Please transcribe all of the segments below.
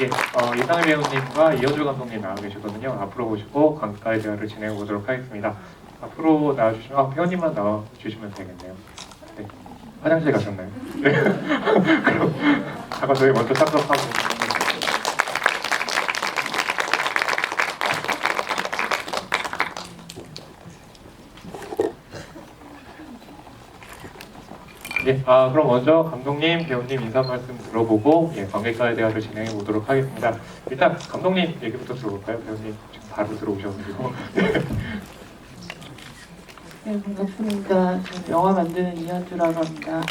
이상희 배우님과 이현주 감독님 나와 계시거든요. 앞으로 오시고 관가의 대화를 진행해 보도록 하겠습니다. 앞으로 나와주시면 배우님만 나와주시면 되겠네요. 네. 화장실 가셨나요? 네. 그럼 잠깐 저희 먼저 참석하고. 예, 그럼 먼저 감독님, 배우님 인사 말씀 들어보고 관객과의 대화를 진행해 보도록 하겠습니다. 일단 감독님 얘기부터 들어볼까요? 배우님 지금 바로 들어오셔가지고. 네, 반갑습니다. 저는 영화 만드는 이현주라고 합니다.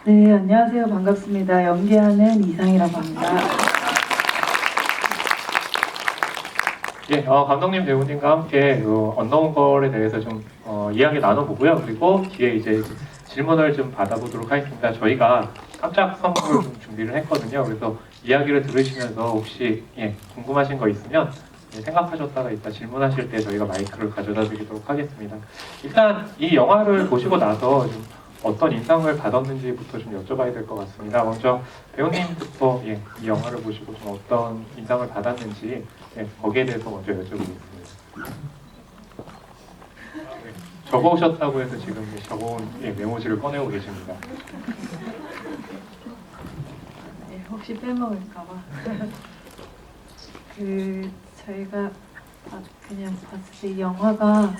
네, 안녕하세요. 반갑습니다. 연기하는 이상이라고 합니다. 예, 감독님, 배우님과 함께 언노운 걸에 대해서 좀 이야기 나눠보고요. 그리고 뒤에 이제 질문을 좀 받아보도록 하겠습니다. 저희가 깜짝 선물을 좀 준비를 했거든요. 그래서 이야기를 들으시면서 혹시 궁금하신 거 있으면 생각하셨다가 이따 질문하실 때 저희가 마이크를 가져다 드리도록 하겠습니다. 일단 이 영화를 보시고 나서 좀 어떤 인상을 받았는지부터 좀 여쭤봐야 될 것 같습니다. 먼저 배우님부터 이 영화를 보시고 좀 어떤 인상을 받았는지 거기에 대해서 먼저 여쭤보겠습니다. 적어오셨다고 해서 지금 적어온 메모지를 꺼내고 계십니다. 네, 혹시 빼먹을까봐. 저희가 그냥 봤을 때 이 영화가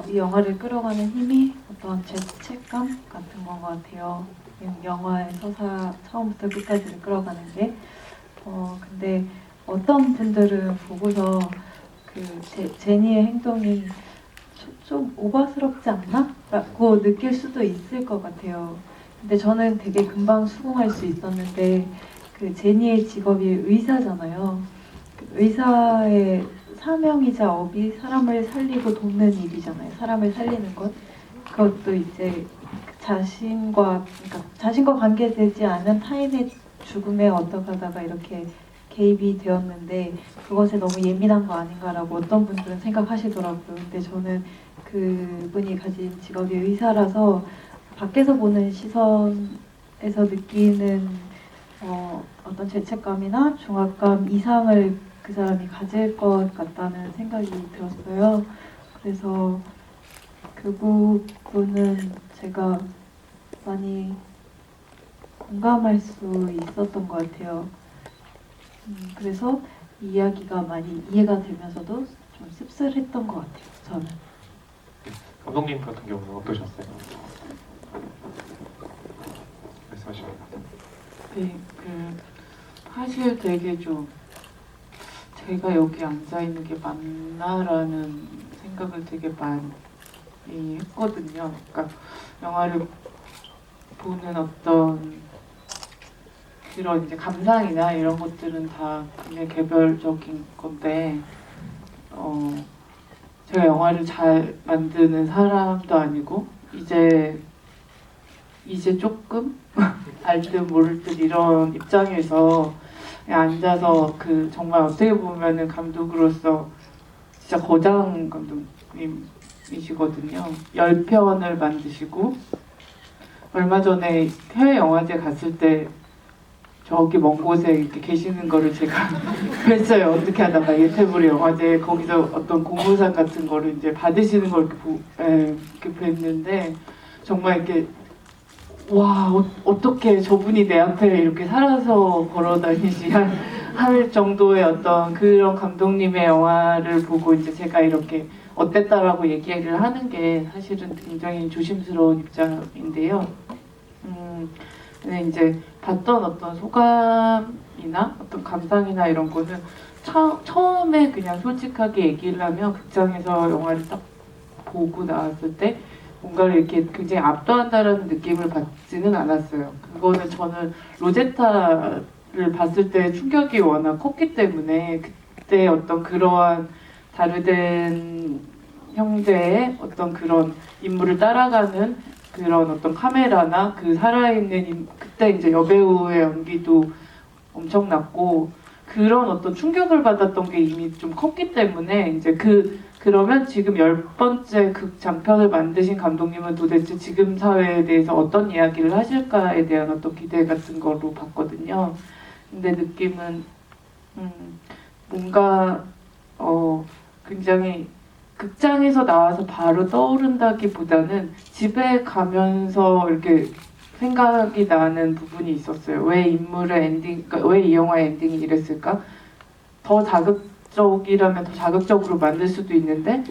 이 영화를 끌어가는 힘이 어떤 죄책감 같은 건 것 같아요. 영화의 서사 처음부터 끝까지를 끌어가는 게. 근데 어떤 분들은 보고서 제니의 행동이 좀 오바스럽지 않나? 라고 느낄 수도 있을 것 같아요. 근데 저는 되게 금방 수긍할 수 있었는데 제니의 직업이 의사잖아요. 의사의 사명이자 업이 사람을 살리고 돕는 일이잖아요. 사람을 살리는 것. 그것도 이제 자신과 관계되지 않은 타인의 죽음에 어떡하다가 이렇게 개입이 되었는데 그것에 너무 예민한 거 아닌가라고 어떤 분들은 생각하시더라고요. 근데 저는 그분이 가진 직업이 의사라서 밖에서 보는 시선에서 느끼는 어떤 죄책감이나 중압감 이상을 그 사람이 가질 것 같다는 생각이 들었어요. 그래서 그 부분은 제가 많이 공감할 수 있었던 것 같아요. 그래서 이 이야기가 많이 이해가 되면서도 좀 씁쓸했던 것 같아요. 저는. 감독님 같은 경우는 어떠셨어요? 말씀하시면. 네, 사실 되게 좀 제가 여기 앉아 있는 게 맞나라는 생각을 되게 많이 했거든요. 그러니까 영화를 보는 어떤 그런 이제 감상이나 이런 것들은 다 굉장히 개별적인 건데, 제가 영화를 잘 만드는 사람도 아니고 이제 조금 알 듯 모를 듯 이런 입장에서 그냥 앉아서 정말 어떻게 보면은 감독으로서 진짜 거장 감독님이시거든요. 10편을 만드시고 얼마 전에 해외 영화제 갔을 때 저기 먼 곳에 이렇게 계시는 거를 제가 뵀어요. 어떻게 하다가 예태부리 영화제 거기서 어떤 공모상 같은 거를 이제 받으시는 걸 이렇게 뵀는데 정말 이렇게 와 어떻게 저분이 내 앞에 이렇게 살아서 걸어다니지 할 정도의 어떤 그런 감독님의 영화를 보고 이제 제가 이렇게 어땠다라고 얘기를 하는 게 사실은 굉장히 조심스러운 입장인데요. 근데 이제 봤던 어떤 소감이나 어떤 감상이나 이런 거는 처음에 그냥 솔직하게 얘기를 하면 극장에서 영화를 딱 보고 나왔을 때 뭔가를 이렇게 굉장히 압도한다라는 느낌을 받지는 않았어요. 그거는 저는 로제타를 봤을 때 충격이 워낙 컸기 때문에 그때 어떤 그러한 다르된 형제의 어떤 그런 인물을 따라가는 그런 어떤 카메라나 살아있는 그때 이제 여배우의 연기도 엄청났고 그런 어떤 충격을 받았던 게 이미 좀 컸기 때문에 이제 그러면 지금 10번째 극 장편을 만드신 감독님은 도대체 지금 사회에 대해서 어떤 이야기를 하실까에 대한 어떤 기대 같은 거로 봤거든요. 근데 느낌은 뭔가 굉장히 극장에서 나와서 바로 떠오른다기보다는 집에 가면서 이렇게 생각이 나는 부분이 있었어요. 왜 인물의 엔딩, 그러니까 왜 이 영화의 엔딩이 이랬을까? 더 자극적이라면 더 자극적으로 만들 수도 있는데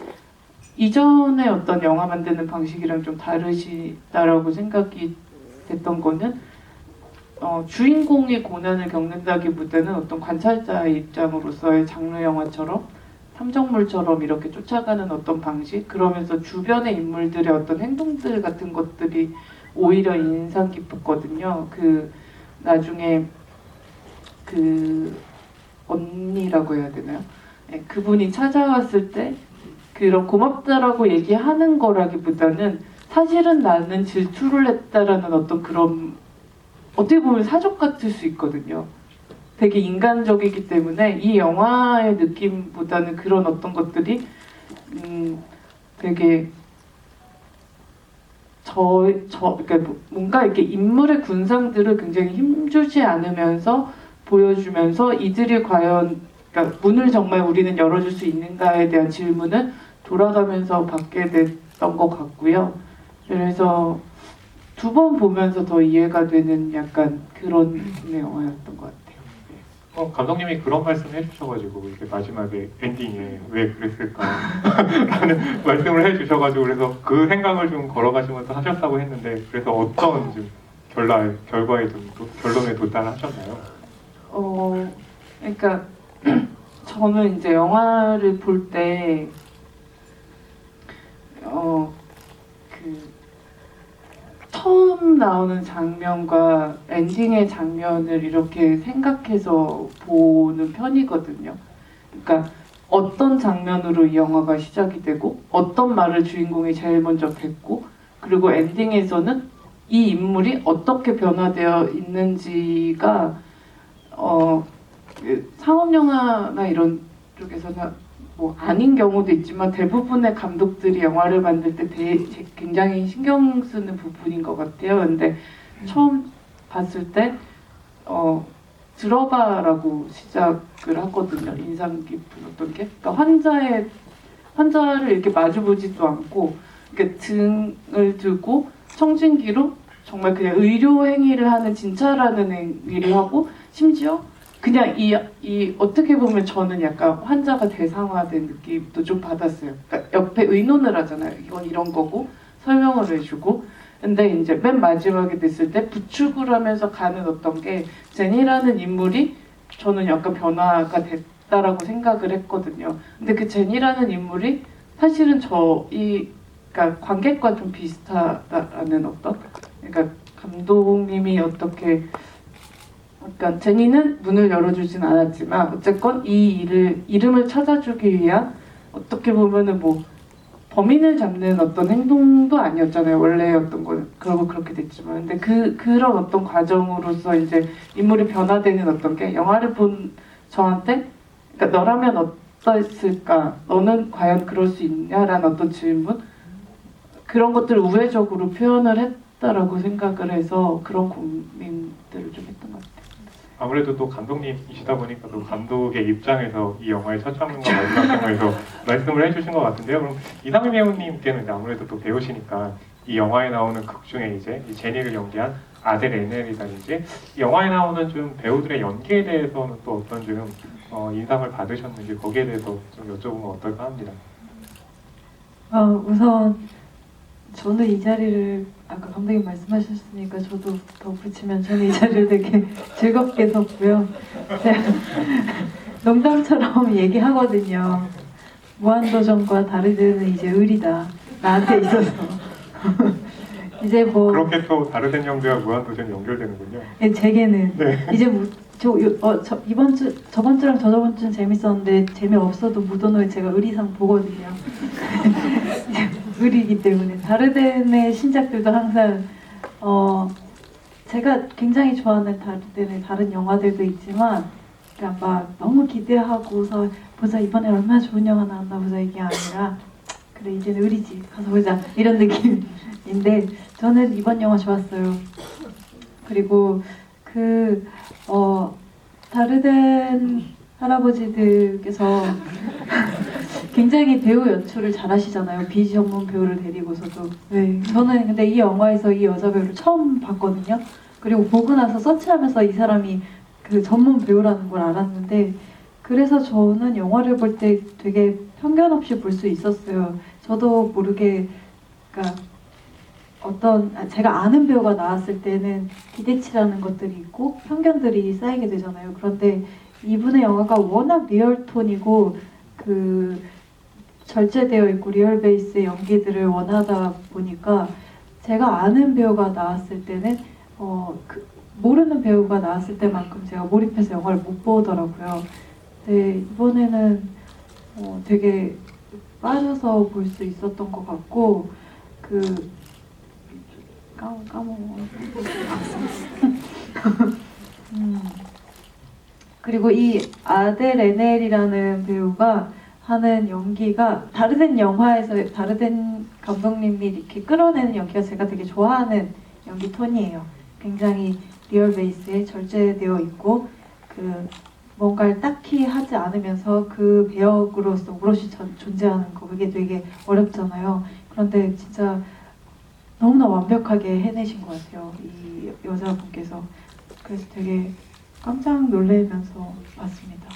이전의 어떤 영화 만드는 방식이랑 좀 다르시다라고 생각이 됐던 거는 주인공이 고난을 겪는다기보다는 어떤 관찰자의 입장으로서의 장르 영화처럼 탐정물처럼 이렇게 쫓아가는 어떤 방식, 그러면서 주변의 인물들의 어떤 행동들 같은 것들이 오히려 인상 깊었거든요. 나중에 언니라고 해야 되나요? 네, 그분이 찾아왔을 때 그런 고맙다라고 얘기하는 거라기보다는 사실은 나는 질투를 했다라는 어떤 그런, 어떻게 보면 사족 같을 수 있거든요. 되게 인간적이기 때문에 이 영화의 느낌보다는 그런 어떤 것들이 되게 그러니까 뭔가 이렇게 인물의 군상들을 굉장히 힘주지 않으면서 보여주면서 이들이 과연, 그러니까 문을 정말 우리는 열어줄 수 있는가에 대한 질문을 돌아가면서 받게 됐던 것 같고요. 그래서 두 번 보면서 더 이해가 되는 약간 그런 느낌의 영화였던 것 같아요. 감독님이 그런 말씀 해주셔가지고 이렇게 마지막에 엔딩에 왜 그랬을까 라는 말씀을 해주셔가지고 그래서 그 생각을 좀 걸어가시면서 하셨다고 했는데 그래서 어떤 좀 결과에 좀 결론에 도달하셨나요? 그러니까 저는 이제 영화를 볼 때 처음 나오는 장면과 엔딩의 장면을 이렇게 생각해서 보는 편이거든요. 그러니까 어떤 장면으로 이 영화가 시작이 되고 어떤 말을 주인공이 제일 먼저 뱉고 그리고 엔딩에서는 이 인물이 어떻게 변화되어 있는지가 상업 영화나 이런 쪽에서는 뭐 아닌 경우도 있지만 대부분의 감독들이 영화를 만들 때 굉장히 신경 쓰는 부분인 것 같아요. 근데 처음 봤을 때 들어봐라고 시작을 하거든요. 인상 깊은 어떤 게. 그러니까 환자를 이렇게 마주보지도 않고 이렇게 등을 들고 청진기로 정말 그냥 의료 행위를 하는 진찰하는 행위를 하고 심지어 그냥 어떻게 보면 저는 약간 환자가 대상화된 느낌도 좀 받았어요. 그러니까 옆에 의논을 하잖아요. 이건 이런 거고 설명을 해주고. 근데 이제 맨 마지막에 됐을 때 부축을 하면서 가는 어떤 게 제니라는 인물이 저는 약간 변화가 됐다라고 생각을 했거든요. 근데 그 제니라는 인물이 사실은 그러니까 관객과 좀 비슷하다라는 어떤, 그러니까 감독님이 어떻게, 그러니까 제니는 문을 열어주진 않았지만 어쨌건 이 이름을 찾아주기 위한 어떻게 보면은 뭐 범인을 잡는 어떤 행동도 아니었잖아요. 원래 어떤 건 그러고 그렇게 됐지만, 근데 그런 어떤 과정으로서 이제 인물이 변화되는 어떤 게 영화를 본 저한테, 그러니까 너라면 어땠을까? 너는 과연 그럴 수 있냐라는 어떤 질문, 그런 것들을 우회적으로 표현을 했다라고 생각을 해서 그런 고민들을 좀 했던 것 같아요. 아무래도 또 감독님이시다 보니까 또 감독의 입장에서 이 영화의 첫 장면과 마지막 장면에서 말씀을 해주신 것 같은데요. 그럼 이상민 배우님께는 이제 아무래도 또 배우시니까 이 영화에 나오는 극 중에 이제 이 제니를 연기한 아델 에넬이라든지 이 영화에 나오는 좀 배우들의 연기에 대해서는 또 어떤 좀 인상을 받으셨는지 거기에 대해서 좀 여쭤보면 어떨까 합니다. 우선 저는 이 자리를 아까 감독님 말씀하셨으니까 저도 덧붙이면 저는 이 자리를 되게 즐겁게 섰고요. 제가 농담처럼 얘기하거든요. 무한도전과 다르드는 이제 을이다. 나한테 있어서. 이제 뭐 그렇게 또 다르덴 형제와 무한도전이 연결되는군요. 제게는 네. 이제 이번 주 저번 주랑 저저번 주는 재밌었는데 재미없어도 무도노에 제가 의리상 보거든요. 의리이기 때문에 다르덴의 신작들도 항상 제가 굉장히 좋아하는 다르덴의 다른 영화들도 있지만 그러니까 막 너무 기대하고서 보자 이번에 얼마나 좋은 영화 나왔나 보자 이게 아니라 그래 이제는 의리지 가서 보자 이런 느낌인데 저는 이번 영화 좋았어요. 그리고 다르덴 할아버지들께서 굉장히 배우 연출을 잘하시잖아요. 비지 전문 배우를 데리고서도. 네, 저는 근데 이 영화에서 이 여자 배우를 처음 봤거든요. 그리고 보고 나서 서치하면서 이 사람이 그 전문 배우라는 걸 알았는데 그래서 저는 영화를 볼 때 되게 편견 없이 볼 수 있었어요. 저도 모르게 그러니까 제가 아는 배우가 나왔을 때는 기대치라는 것들이 있고 편견들이 쌓이게 되잖아요. 그런데 이분의 영화가 워낙 리얼톤이고 절제되어 있고 리얼 베이스의 연기들을 원하다 보니까 제가 아는 배우가 나왔을 때는 모르는 배우가 나왔을 때만큼 제가 몰입해서 영화를 못 보더라고요. 근데 이번에는 되게 빠져서 볼 수 있었던 것 같고 까먹어. 그리고 이 아델 에넬이라는 배우가 하는 연기가 다르덴 영화에서 다르덴 감독님이 이렇게 끌어내는 연기가 제가 되게 좋아하는 연기 톤이에요. 굉장히 리얼 베이스에 절제되어 있고 뭔가를 딱히 하지 않으면서 그 배역으로서 오롯이 존재하는 거 그게 되게 어렵잖아요. 그런데 진짜 너무나 완벽하게 해내신 것 같아요. 이 여자분께서. 그래서 되게 깜짝 놀라면서 봤습니다.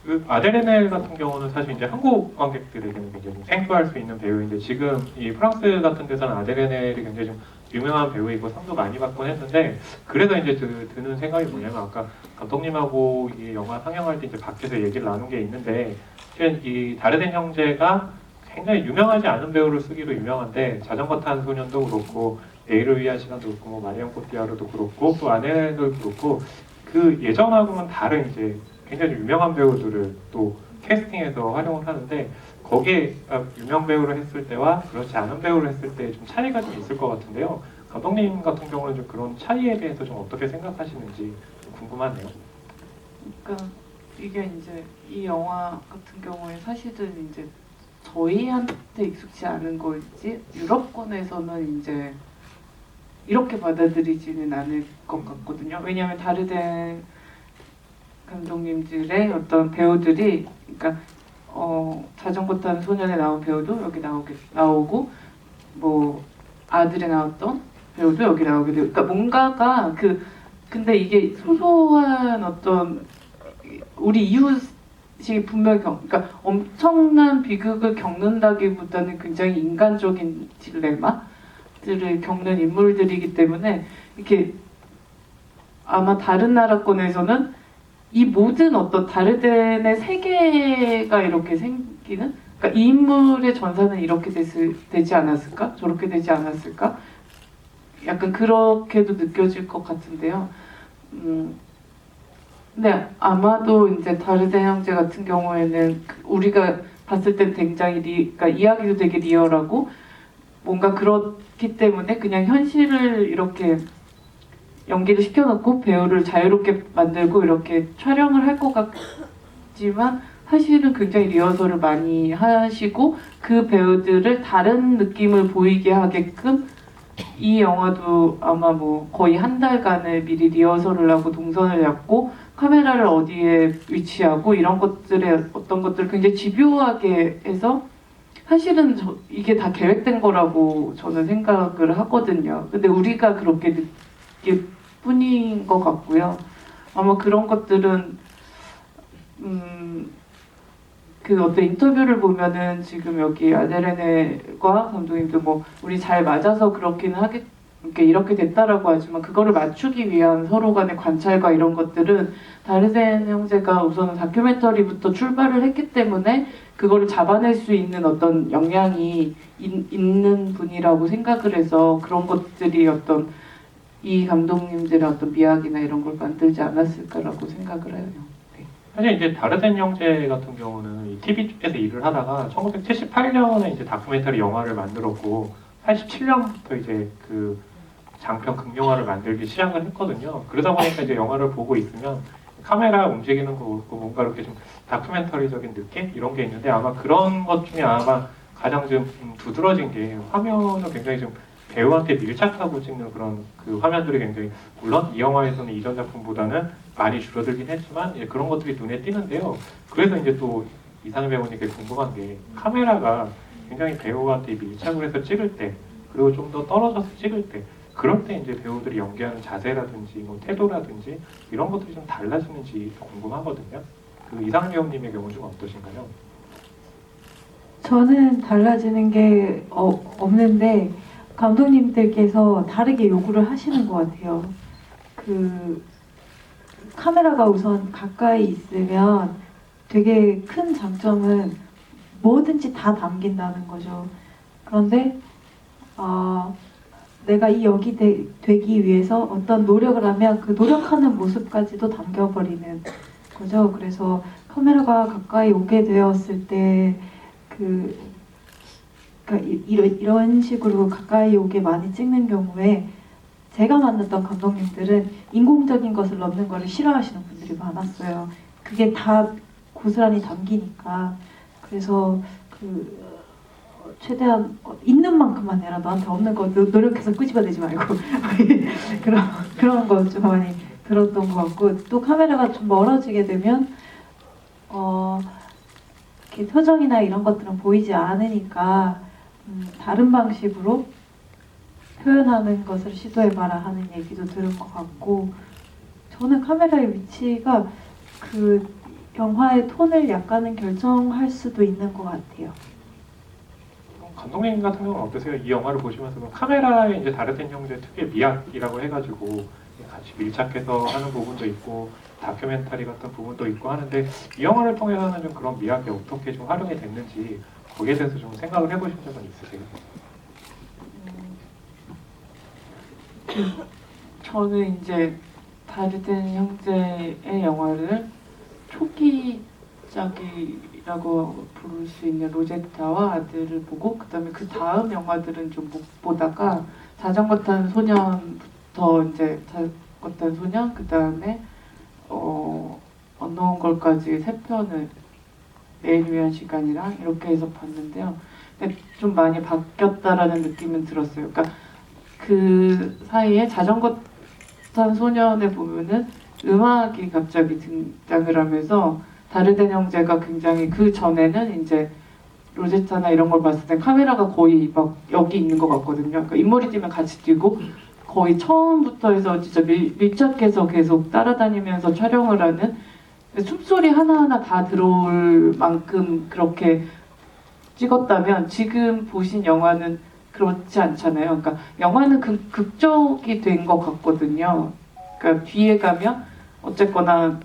그 아데레넬 같은 경우는 사실 이제 한국 관객들에게는 굉장히 좀 생소할 수 있는 배우인데 지금 이 프랑스 같은 데서는 아데레넬이 굉장히 좀 유명한 배우이고 상도 많이 받곤 했는데 그래서 이제 드는 생각이 뭐냐면 아까 감독님하고 이 영화 상영할 때 이제 밖에서 얘기를 나눈 게 있는데 실은 이 다르덴 형제가 굉장히 유명하지 않은 배우를 쓰기로 유명한데 자전거 탄 소년도 그렇고 내일을 위한 시간도 그렇고 뭐 마리앙 코티아르도 그렇고 또 아넬도 그렇고 그 예전하고는 다른 이제 굉장히 유명한 배우들을 또 캐스팅해서 활용을 하는데 거기에 유명 배우를 했을 때와 그렇지 않은 배우를 했을 때 좀 차이가 좀 있을 것 같은데요. 감독님 같은 경우는 좀 그런 차이에 대해서 좀 어떻게 생각하시는지 좀 궁금하네요. 그러니까 이게 이제 이 영화 같은 경우에 사실은 이제 저희한테 익숙지 않은 거지 유럽권에서는 이제 이렇게 받아들이지는 않을 것 같거든요. 왜냐하면 다르덴 감독님들의 어떤 배우들이 그러니까 자전거 타는 소년에 나온 배우도 여기 나오고 뭐 아들에 나왔던 배우도 여기 나오게 되고 그러니까 뭔가가 근데 이게 소소한 어떤 우리 이웃이 분명히 그러니까 엄청난 비극을 겪는다기보다는 굉장히 인간적인 딜레마들을 겪는 인물들이기 때문에 이렇게 아마 다른 나라권에서는 이 모든 어떤 다르덴의 세계가 이렇게 생기는 그러니까 이 인물의 전사는 이렇게 되지 않았을까? 저렇게 되지 않았을까? 약간 그렇게도 느껴질 것 같은데요. 근데 아마도 이제 다르덴 형제 같은 경우에는 우리가 봤을 땐 굉장히 그러니까 이야기도 되게 리얼하고 뭔가 그렇기 때문에 그냥 현실을 이렇게 연기를 시켜놓고 배우를 자유롭게 만들고 이렇게 촬영을 할 것 같지만 사실은 굉장히 리허설을 많이 하시고 그 배우들을 다른 느낌을 보이게 하게끔 이 영화도 아마 뭐 거의 한 달간을 미리 리허설을 하고 동선을 잡고 카메라를 어디에 위치하고 이런 것들의 어떤 것들을 굉장히 집요하게 해서 사실은 이게 다 계획된 거라고 저는 생각을 하거든요. 근데 우리가 그렇게 느낄 뿐인 것 같고요. 아마 그런 것들은 그 어떤 인터뷰를 보면은 지금 여기 아데레네과 감독님도 뭐 우리 잘 맞아서 그렇게는 이렇게 됐다라고 하지만 그거를 맞추기 위한 서로 간의 관찰과 이런 것들은 다르덴 형제가 우선은 다큐멘터리부터 출발을 했기 때문에 그거를 잡아낼 수 있는 어떤 역량이 있는 분이라고 생각을 해서 그런 것들이 어떤 이 감독님들의 어떤 미학이나 이런 걸 만들지 않았을까라고 생각을 해요. 네. 사실 이제 다르덴 형제 같은 경우는 이 TV 쪽에서 일을 하다가 1978년에 이제 다큐멘터리 영화를 만들었고 87년부터 이제 그 장편 극영화를 만들기 시작을 했거든요. 그러다 보니까 이제 영화를 보고 있으면 카메라 움직이는 거 그렇고 뭔가 이렇게 좀 다큐멘터리적인 느낌 이런 게 있는데 아마 그런 것 중에 아마 가장 좀 두드러진 게 화면을 굉장히 좀 배우한테 밀착하고 찍는 그런 그 화면들이 굉장히 물론 이 영화에서는 이전 작품보다는 많이 줄어들긴 했지만 예, 그런 것들이 눈에 띄는데요. 그래서 이제 또 이상희 배우님께 궁금한 게 카메라가 굉장히 배우한테 밀착을 해서 찍을 때 그리고 좀 더 떨어져서 찍을 때 그럴 때 이제 배우들이 연기하는 자세라든지 뭐 태도라든지 이런 것들이 좀 달라지는지 궁금하거든요. 그 이상희 배우님의 경우는 좀 어떠신가요? 저는 달라지는 게 없는데 감독님들께서 다르게 요구를 하시는 것 같아요. 그 카메라가 우선 가까이 있으면 되게 큰 장점은 뭐든지 다 담긴다는 거죠. 그런데 내가 이 역이 되기 위해서 어떤 노력을 하면 그 노력하는 모습까지도 담겨버리는 거죠. 그래서 카메라가 가까이 오게 되었을 때 그러니까 이런 식으로 가까이 오게 많이 찍는 경우에 제가 만났던 감독님들은 인공적인 것을 넣는 거를 싫어하시는 분들이 많았어요. 그게 다 고스란히 담기니까. 그래서 최대한 있는 만큼만 내라. 너한테 없는 거 노력해서 끄집어내지 말고 그런 거 좀 많이 들었던 것 같고, 또 카메라가 좀 멀어지게 되면 이렇게 표정이나 이런 것들은 보이지 않으니까 다른 방식으로 표현하는 것을 시도해봐라 하는 얘기도 들은 것 같고, 저는 카메라의 위치가 그 영화의 톤을 약간은 결정할 수도 있는 것 같아요. 감독님 같은 경우는 어떠세요? 이 영화를 보시면서 카메라의 이제 다르덴 형제 특유의 미학이라고 해가지고 같이 밀착해서 하는 부분도 있고 다큐멘터리 같은 부분도 있고 하는데 이 영화를 통해서는 좀 그런 미학이 어떻게 좀 활용이 됐는지 거기에 대해서 좀 생각을 해보신 적은 있으세요? 저는 이제 다르덴 형제의 영화를 초기작이라고 부를 수 있는 로제타와 아들을 보고 그다음에 그 다음 영화들은 좀 못 보다가 자전거 탄 소년부터 이제 자전거 탄 소년 그다음에 언노운 걸까지 세 편을 매일 위한 시간이랑 이렇게 해서 봤는데요. 근데 좀 많이 바뀌었다라는 느낌은 들었어요. 그러니까 그 사이에 자전거 탄 소년에 보면은 음악이 갑자기 등장을 하면서 다르덴 형제가 굉장히 그 전에는 이제 로제타나 이런 걸 봤을 때 카메라가 거의 막 여기 있는 것 같거든요. 그러니까 인물이 뛰면 같이 뛰고 거의 처음부터 해서 진짜 밀착해서 계속 따라다니면서 촬영을 하는 숨소리 하나하나 다 들어올 만큼 그렇게 찍었다면 지금 보신 영화는 그렇지 않잖아요. 그러니까 영화는 극적이 된 것 같거든요. 그러니까 뒤에 가면 어쨌거나